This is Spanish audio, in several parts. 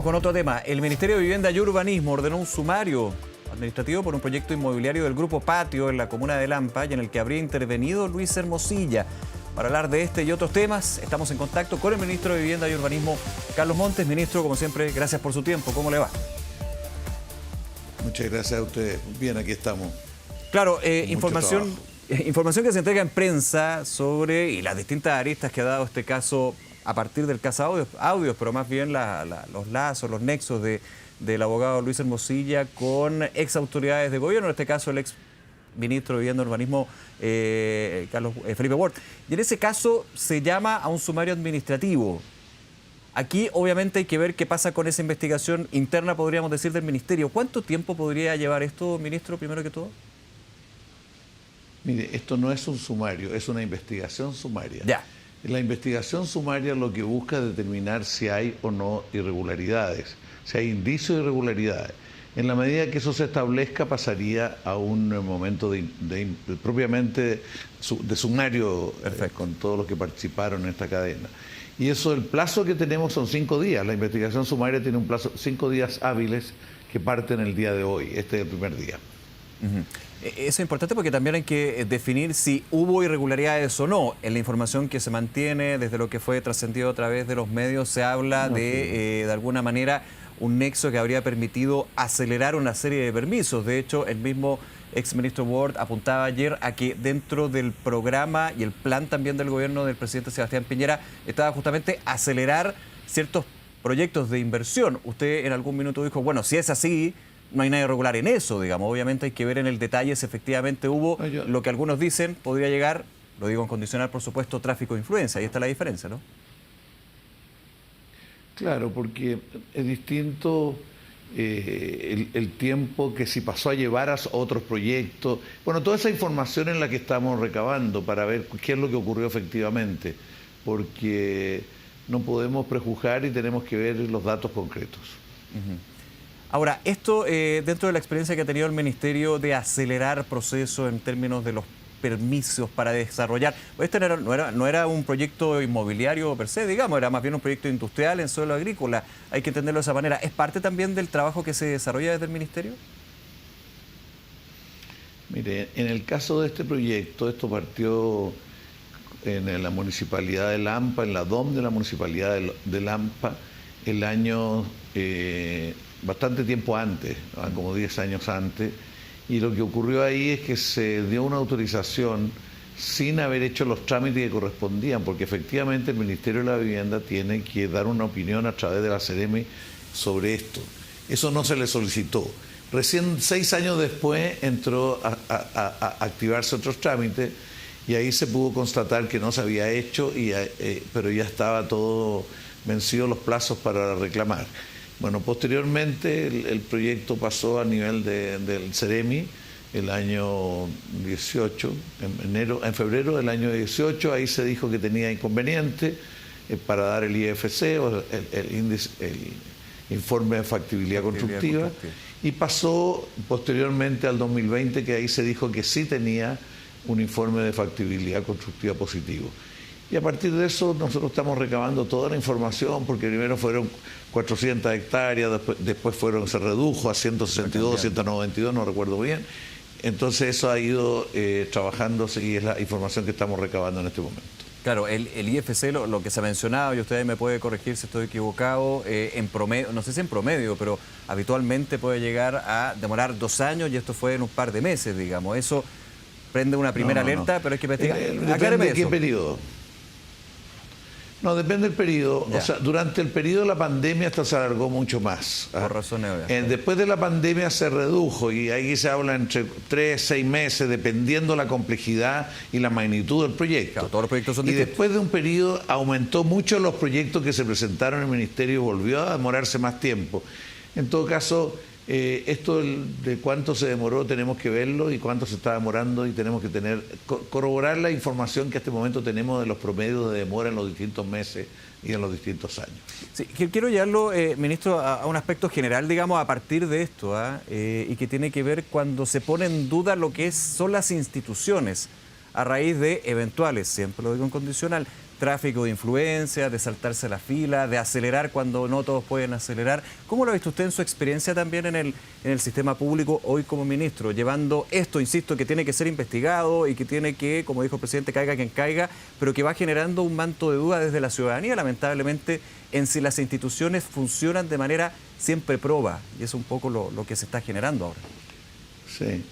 Con otro tema, el Ministerio de Vivienda y Urbanismo ordenó un sumario administrativo por un proyecto inmobiliario del Grupo Patio en la comuna de Lampa y en el que habría intervenido Luis Hermosilla. Para hablar de este y otros temas, estamos en contacto con el Ministro de Vivienda y Urbanismo, Carlos Montes. Ministro, como siempre, gracias por su tiempo. ¿Cómo le va? Muchas gracias a ustedes. Bien, aquí estamos. Claro, información que se entrega en prensa sobre y las distintas aristas que ha dado este caso a partir del caso audios, pero más bien los lazos, los nexos del abogado Luis Hermosilla con ex autoridades de gobierno, en este caso el ex ministro de Vivienda y Urbanismo, Felipe Ward. Y en ese caso se llama a un sumario administrativo. Aquí obviamente hay que ver qué pasa con esa investigación interna, podríamos decir, del ministerio. ¿Cuánto tiempo podría llevar esto, ministro, primero que todo? Mire, esto no es un sumario, es una investigación sumaria. Ya. La investigación sumaria lo que busca es determinar si hay o no irregularidades, si hay indicios de irregularidades. En la medida que eso se establezca, pasaría a un momento propiamente de sumario con todos los que participaron en esta cadena. Y eso, el plazo que tenemos son 5 días. La investigación sumaria tiene un plazo, 5 días hábiles que parten el día de hoy. Este es el primer día. Eso es importante porque también hay que definir si hubo irregularidades o no. En la información que se mantiene, desde lo que fue trascendido a través de los medios, se habla de alguna manera, un nexo que habría permitido acelerar una serie de permisos. De hecho, el mismo exministro Ward apuntaba ayer a que dentro del programa y el plan también del gobierno del presidente Sebastián Piñera estaba justamente acelerar ciertos proyectos de inversión. Usted en algún minuto dijo, bueno, si es así, no hay nada irregular en eso, digamos. Obviamente hay que ver en el detalle si efectivamente hubo lo que algunos dicen podría llegar, lo digo en condicional, por supuesto, tráfico de influencia. Ahí está la diferencia, ¿no? Claro, porque es distinto el tiempo que si pasó a llevar a otros proyectos. Bueno, toda esa información en la que estamos recabando para ver qué es lo que ocurrió efectivamente, porque no podemos prejuzgar y tenemos que ver los datos concretos. Ahora, esto dentro de la experiencia que ha tenido el Ministerio de acelerar procesos en términos de los permisos para desarrollar, este no era un proyecto inmobiliario per se, digamos, era más bien un proyecto industrial en suelo agrícola. Hay que entenderlo de esa manera. ¿Es parte también del trabajo que se desarrolla desde el Ministerio? Mire, en el caso de este proyecto, esto partió en la Municipalidad de Lampa, en la DOM de la Municipalidad de Lampa, el año bastante tiempo antes, como 10 años antes, y lo que ocurrió ahí es que se dio una autorización sin haber hecho los trámites que correspondían, porque efectivamente el Ministerio de la Vivienda tiene que dar una opinión a través de la Seremi sobre esto. Eso no se le solicitó. Recién 6 años después entró a activarse otros trámites y ahí se pudo constatar que no se había hecho, pero ya estaba todo vencido los plazos para reclamar. Bueno, posteriormente el proyecto pasó a nivel del Seremi el año 18, en febrero del año 18, ahí se dijo que tenía inconveniente para dar el IFC, o el informe de factibilidad constructiva, y pasó posteriormente al 2020, que ahí se dijo que sí tenía un informe de factibilidad constructiva positivo. Y a partir de eso nosotros estamos recabando toda la información, porque primero fueron 400 hectáreas, después se redujo a 162, 192, no recuerdo bien. Entonces eso ha ido trabajándose y es la información que estamos recabando en este momento. Claro, el IFC, lo que se ha mencionado, y usted ahí me puede corregir si estoy equivocado, en promedio, no sé si en promedio, pero habitualmente puede llegar a demorar 2 años y esto fue en un par de meses, digamos. Eso prende una primera alerta, pero hay que investigar. Depende de qué periodo. No, depende del periodo. O sea, durante el periodo de la pandemia esto se alargó mucho más. Por razones obvias. Después de la pandemia se redujo y ahí se habla entre 3, 6 meses, dependiendo la complejidad y la magnitud del proyecto. Claro, todos los proyectos son distintos. Después de un periodo aumentó mucho los proyectos que se presentaron en el Ministerio y volvió a demorarse más tiempo. En todo caso, esto de cuánto se demoró tenemos que verlo y cuánto se está demorando y tenemos que corroborar la información que hasta este momento tenemos de los promedios de demora en los distintos meses y en los distintos años. Sí, quiero llevarlo, ministro, a un aspecto general, digamos, a partir de esto, y que tiene que ver cuando se pone en duda lo que son las instituciones a raíz de eventuales, siempre lo digo en condicional, tráfico de influencias, de saltarse la fila, de acelerar cuando no todos pueden acelerar. ¿Cómo lo ha visto usted en su experiencia también en el sistema público hoy como ministro, llevando esto, insisto, que tiene que ser investigado y que tiene que, como dijo el presidente, caiga quien caiga, pero que va generando un manto de duda desde la ciudadanía, lamentablemente, en si las instituciones funcionan de manera siempre proba? Y es un poco lo que se está generando ahora. Sí.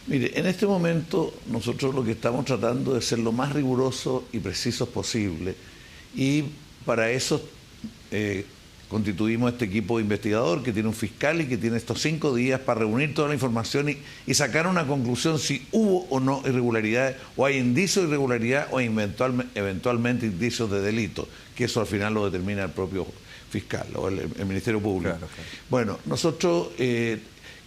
Mire, en este momento nosotros lo que estamos tratando de ser lo más riguroso y precisos posible, y para eso constituimos este equipo investigador que tiene un fiscal y que tiene estos 5 días para reunir toda la información y sacar una conclusión si hubo o no irregularidades, o hay indicios de irregularidad o eventualmente indicios de delito, que eso al final lo determina el propio fiscal o el Ministerio Público. Claro, claro. Bueno, nosotros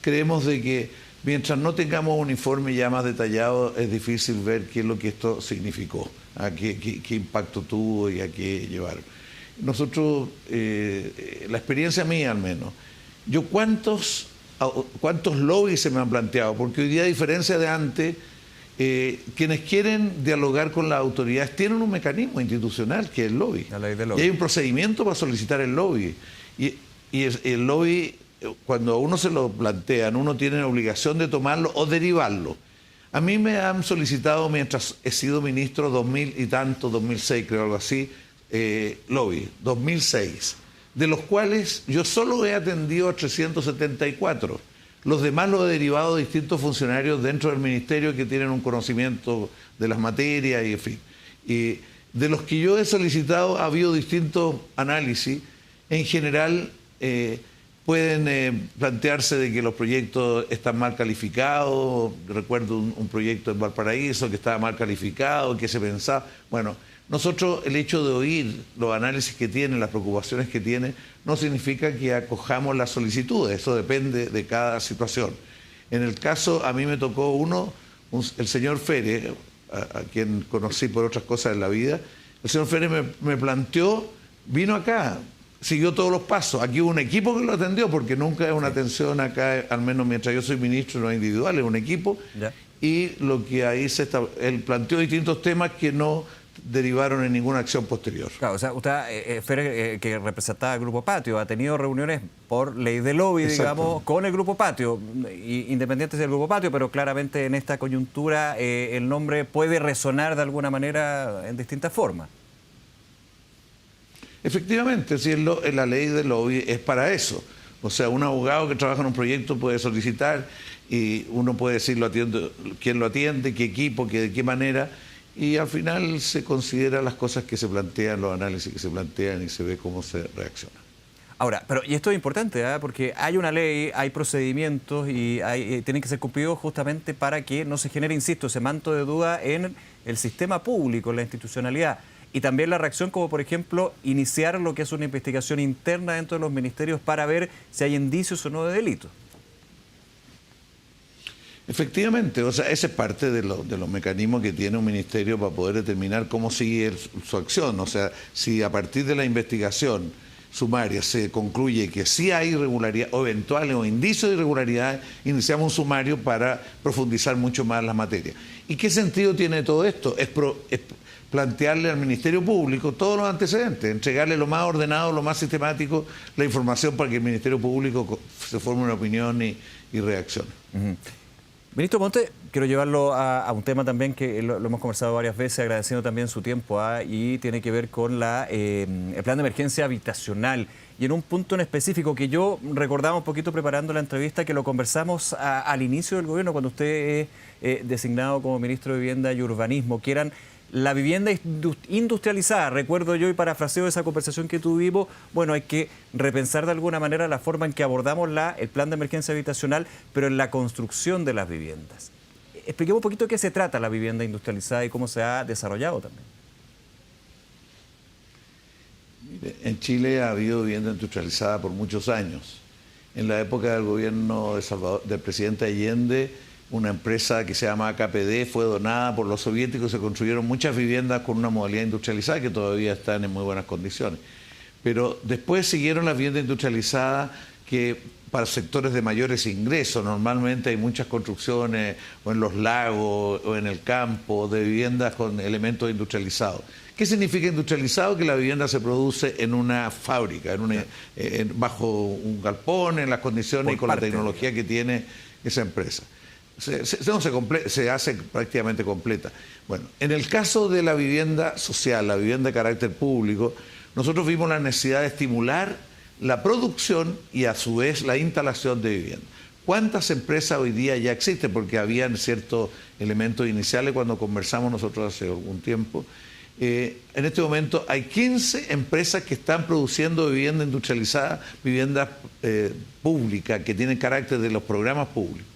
creemos de que mientras no tengamos un informe ya más detallado, es difícil ver qué es lo que esto significó, qué impacto tuvo y a qué llevaron. Nosotros, la experiencia mía al menos, yo cuántos lobbies se me han planteado, porque hoy día, a diferencia de antes, quienes quieren dialogar con las autoridades tienen un mecanismo institucional que es el lobby. La ley del lobby. Y hay un procedimiento para solicitar el lobby. Y el lobby, cuando a uno se lo plantean, uno tiene la obligación de tomarlo o derivarlo. A mí me han solicitado, mientras he sido ministro, 2000 y tanto, 2006 creo, algo así, lobby, 2006, de los cuales yo solo he atendido a 374. Los demás los he derivado de distintos funcionarios dentro del ministerio que tienen un conocimiento de las materias y en fin. Y de los que yo he solicitado ha habido distintos análisis. En general, pueden plantearse de que los proyectos están mal calificados. Recuerdo un proyecto en Valparaíso que estaba mal calificado, que se pensaba. Bueno, nosotros, el hecho de oír los análisis que tienen, las preocupaciones que tienen, no significa que acojamos las solicitudes. Eso depende de cada situación. En el caso, a mí me tocó el señor Fere, a quien conocí por otras cosas en la vida. El señor Fere me planteó, vino acá, siguió todos los pasos. Aquí hubo un equipo que lo atendió, porque nunca es una atención acá, al menos mientras yo soy ministro, no es individual, es un equipo. Ya. Y lo que ahí él planteó distintos temas que no derivaron en ninguna acción posterior. Claro, o sea, usted, Fere, que representaba el Grupo Patio, ha tenido reuniones por ley de lobby, digamos, con el Grupo Patio, independientes del Grupo Patio, pero claramente en esta coyuntura el nombre puede resonar de alguna manera en distintas formas. Efectivamente, si la ley de lobby es para eso. O sea, un abogado que trabaja en un proyecto puede solicitar y uno puede decir quién lo atiende, qué equipo, de qué manera, y al final se consideran las cosas que se plantean, los análisis que se plantean y se ve cómo se reacciona. Ahora, y esto es importante, porque hay una ley, hay procedimientos y tienen que ser cumplidos justamente para que no se genere, insisto, ese manto de duda en el sistema público, en la institucionalidad. Y también la reacción, como por ejemplo, iniciar lo que es una investigación interna dentro de los ministerios para ver si hay indicios o no de delito. Efectivamente, o sea, ese es parte de los mecanismos que tiene un ministerio para poder determinar cómo sigue su acción. O sea, si a partir de la investigación sumaria se concluye que sí hay irregularidades o eventuales o indicios de irregularidades, iniciamos un sumario para profundizar mucho más la materia. ¿Y qué sentido tiene todo esto? Es plantearle al Ministerio Público todos los antecedentes, entregarle lo más ordenado, lo más sistemático, la información para que el Ministerio Público se forme una opinión y reaccione. Ministro Monte, quiero llevarlo a un tema también que lo hemos conversado varias veces, agradeciendo también su tiempo, y tiene que ver con el plan de emergencia habitacional. Y en un punto en específico que yo recordaba un poquito preparando la entrevista, que lo conversamos al inicio del gobierno, cuando usted es designado como ministro de Vivienda y Urbanismo, que eran la vivienda industrializada. Recuerdo yo, y parafraseo esa conversación que tuvimos, bueno, hay que repensar de alguna manera la forma en que abordamos el plan de emergencia habitacional, pero en la construcción de las viviendas. Expliquemos un poquito de qué se trata la vivienda industrializada y cómo se ha desarrollado también. Mire, en Chile ha habido vivienda industrializada por muchos años. En la época del gobierno del presidente Allende, una empresa que se llama KPD fue donada por los soviéticos, se construyeron muchas viviendas con una modalidad industrializada que todavía están en muy buenas condiciones. Pero después siguieron las viviendas industrializadas que para sectores de mayores ingresos, normalmente hay muchas construcciones o en los lagos o en el campo de viviendas con elementos industrializados, ¿Qué significa industrializado? Que la vivienda se produce en una fábrica, bajo un galpón, en las condiciones y con la tecnología que tiene esa empresa. Se hace prácticamente completa. Bueno, en el caso de la vivienda social, la vivienda de carácter público, nosotros vimos la necesidad de estimular la producción y a su vez la instalación de vivienda. ¿Cuántas empresas hoy día ya existen? Porque habían ciertos elementos iniciales cuando conversamos nosotros hace algún tiempo. En este momento hay 15 empresas que están produciendo vivienda industrializada, vivienda pública, que tienen carácter de los programas públicos.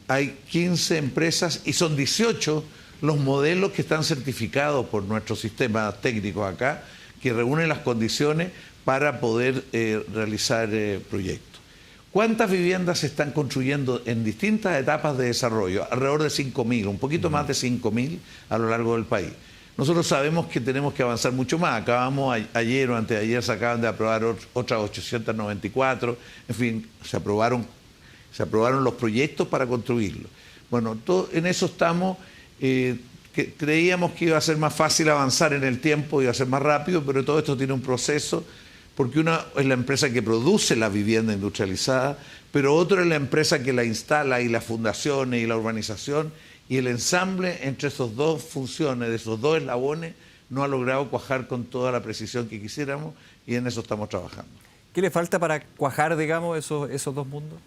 Hay 15 empresas y son 18 los modelos que están certificados por nuestros sistemas técnicos acá, que reúnen las condiciones para poder realizar proyectos. ¿Cuántas viviendas se están construyendo en distintas etapas de desarrollo? Alrededor de 5.000, un poquito más de 5.000 a lo largo del país. Nosotros sabemos que tenemos que avanzar mucho más. Acabamos ayer o antes de ayer se acaban de aprobar otras 894. En fin, se aprobaron los proyectos para construirlo. Bueno, en eso estamos. Creíamos que iba a ser más fácil avanzar en el tiempo, iba a ser más rápido, pero todo esto tiene un proceso, porque una es la empresa que produce la vivienda industrializada, pero otra es la empresa que la instala y las fundaciones y la urbanización, y el ensamble entre esas dos funciones, de esos dos eslabones, no ha logrado cuajar con toda la precisión que quisiéramos, y en eso estamos trabajando. ¿Qué le falta para cuajar, digamos, esos dos mundos?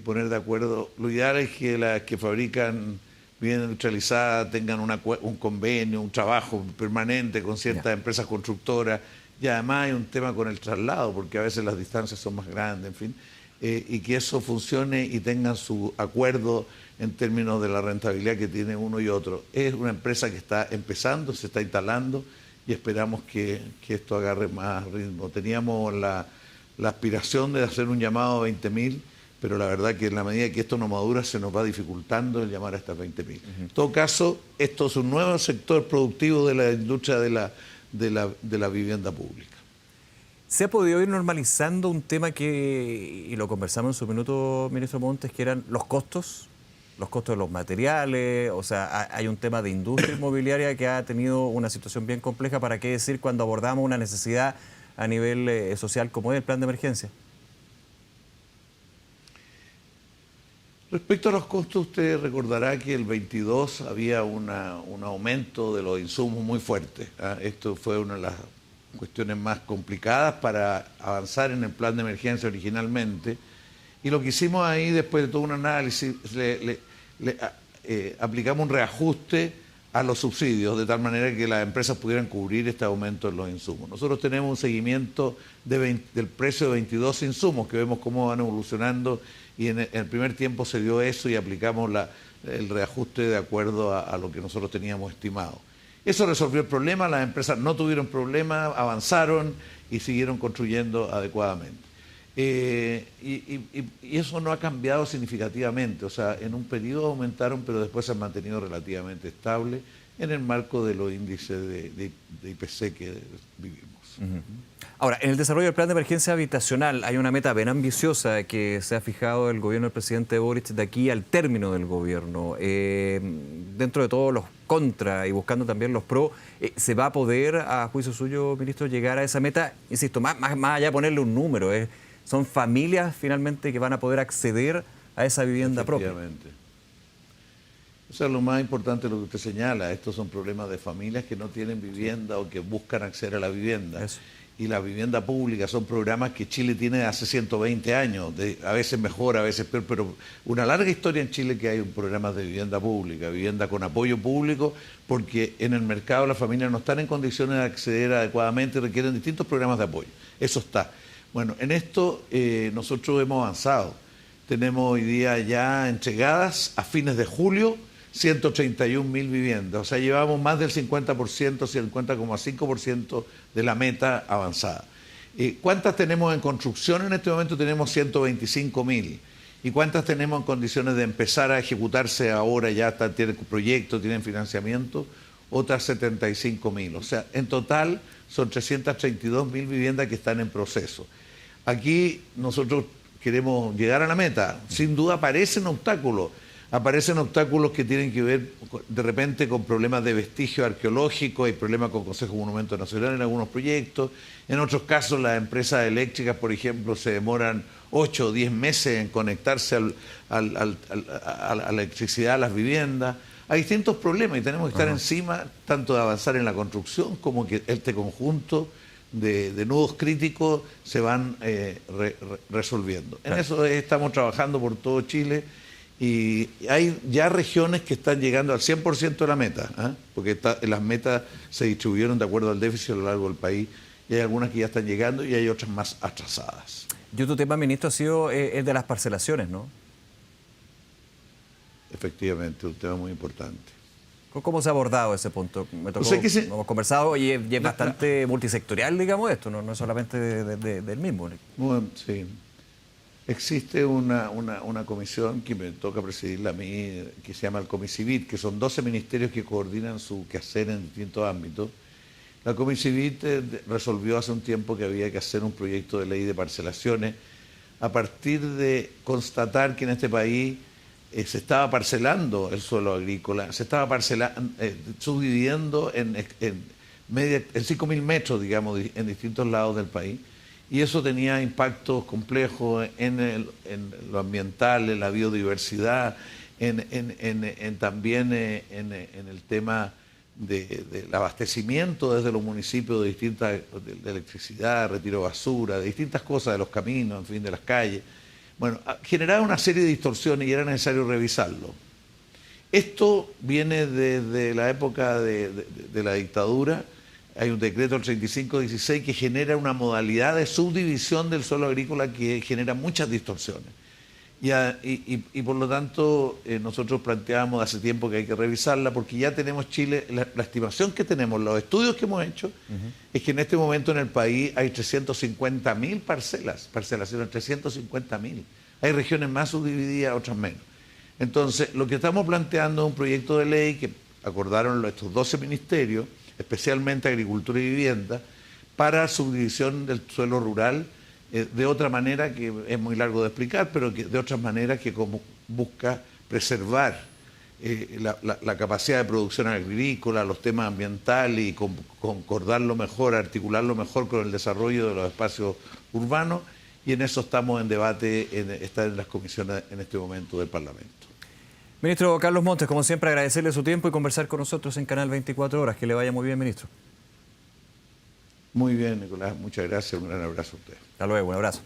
Poner de acuerdo. Lo ideal es que las que fabrican vivienda industrializada tengan un convenio, un trabajo permanente con ciertas empresas constructoras, y además hay un tema con el traslado, porque a veces las distancias son más grandes, en fin, y que eso funcione y tengan su acuerdo en términos de la rentabilidad que tiene uno y otro. Es una empresa que está empezando, se está instalando, y esperamos que esto agarre más ritmo. Teníamos la aspiración de hacer un llamado a 20.000, pero la verdad que en la medida que esto no madura se nos va dificultando el llamar a estas 20.000. En todo caso, esto es un nuevo sector productivo de la industria de la vivienda pública. ¿Se ha podido ir normalizando un tema y lo conversamos en su minuto, ministro Montes, que eran los costos de los materiales? O sea, hay un tema de industria inmobiliaria que ha tenido una situación bien compleja, para qué decir cuando abordamos una necesidad a nivel social como es el plan de emergencia. Respecto a los costos, usted recordará que el 22 había un aumento de los insumos muy fuerte. Esto fue una de las cuestiones más complicadas para avanzar en el plan de emergencia originalmente. Y lo que hicimos ahí, después de todo un análisis, aplicamos un reajuste a los subsidios, de tal manera que las empresas pudieran cubrir este aumento en los insumos. Nosotros tenemos un seguimiento del precio de 22 insumos, que vemos cómo van evolucionando, y en el primer tiempo se dio eso y aplicamos el reajuste de acuerdo a lo que nosotros teníamos estimado. Eso resolvió el problema, las empresas no tuvieron problema, avanzaron y siguieron construyendo adecuadamente. Y eso no ha cambiado significativamente, o sea, en un periodo aumentaron, pero después se han mantenido relativamente estables en el marco de los índices de IPC que vivimos. Ahora, en el desarrollo del plan de emergencia habitacional hay una meta bien ambiciosa que se ha fijado el gobierno del presidente Boric de aquí al término del gobierno. Dentro de todos los contra y buscando también los pro, ¿se va a poder, a juicio suyo, ministro, llegar a esa meta? Insisto, más allá de ponerle un número, son familias finalmente que van a poder acceder a esa vivienda propia. O sea, lo más importante es lo que usted señala, estos son problemas de familias que no tienen vivienda o que buscan acceder a la vivienda. Eso. Y la vivienda pública son programas que Chile tiene hace 120 años, a veces mejor, a veces peor, pero una larga historia en Chile que hay programas de vivienda pública, vivienda con apoyo público, porque en el mercado las familias no están en condiciones de acceder adecuadamente y requieren distintos programas de apoyo. Eso está. Bueno, en esto nosotros hemos avanzado. Tenemos hoy día ya entregadas a fines de julio 131.000 viviendas, o sea, llevamos más del 50%, 50,5% de la meta avanzada. ¿Cuántas tenemos en construcción? En este momento tenemos 125.000. ¿Y cuántas tenemos en condiciones de empezar a ejecutarse ahora? Ya tienen proyectos, tienen financiamiento, otras 75.000. O sea, en total son 332.000 viviendas que están en proceso. Aquí nosotros queremos llegar a la meta. Sin duda aparecen obstáculos. Aparecen obstáculos que tienen que ver de repente con problemas de vestigio arqueológico, hay problemas con Consejo Monumento Nacional en algunos proyectos. En otros casos, las empresas eléctricas, por ejemplo, se demoran 8 o 10 meses en conectarse a la electricidad a las viviendas. Hay distintos problemas y tenemos que estar encima tanto de avanzar en la construcción como que este conjunto de nudos críticos se van resolviendo. En eso estamos trabajando por todo Chile. Y hay ya regiones que están llegando al 100% de la meta, porque las metas se distribuyeron de acuerdo al déficit a lo largo del país, y hay algunas que ya están llegando y hay otras más atrasadas. Y otro tema, ministro, ha sido el de las parcelaciones, ¿no? Efectivamente, un tema muy importante. ¿Cómo se ha abordado ese punto? Me tocó, O sea que hemos conversado y es bastante multisectorial, digamos, esto, no es solamente del mismo. Bueno, sí. Existe una comisión que me toca presidirla a mí, que se llama el Comicivit, que son 12 ministerios que coordinan su quehacer en distintos ámbitos. La Comicivit resolvió hace un tiempo que había que hacer un proyecto de ley de parcelaciones a partir de constatar que en este país se estaba parcelando el suelo agrícola, se estaba subdividiendo en 5.000 metros, digamos, en distintos lados del país. Y eso tenía impactos complejos en lo ambiental, en la biodiversidad, también en el tema del abastecimiento desde los municipios de electricidad, retiro de basura, de distintas cosas, de los caminos, en fin, de las calles. Bueno, generaba una serie de distorsiones y era necesario revisarlo. Esto viene desde la época de la dictadura. Hay un decreto del 3516 que genera una modalidad de subdivisión del suelo agrícola que genera muchas distorsiones. Y por lo tanto nosotros planteábamos hace tiempo que hay que revisarla porque ya tenemos Chile, la estimación que tenemos, los estudios que hemos hecho, es que en este momento en el país hay 350.000 parcelaciones, 350.000. Hay regiones más subdivididas, otras menos. Entonces, lo que estamos planteando es un proyecto de ley que acordaron estos 12 ministerios, especialmente Agricultura y Vivienda, para subdivisión del suelo rural de otra manera que es muy largo de explicar, pero que de otra manera que como busca preservar la capacidad de producción agrícola, los temas ambientales y concordarlo mejor, articularlo mejor con el desarrollo de los espacios urbanos, y en eso estamos en debate, está en las comisiones en este momento del Parlamento. Ministro Carlos Montes, como siempre, agradecerle su tiempo y conversar con nosotros en Canal 24 Horas. Que le vaya muy bien, ministro. Muy bien, Nicolás. Muchas gracias. Un gran abrazo a usted. Hasta luego. Un abrazo.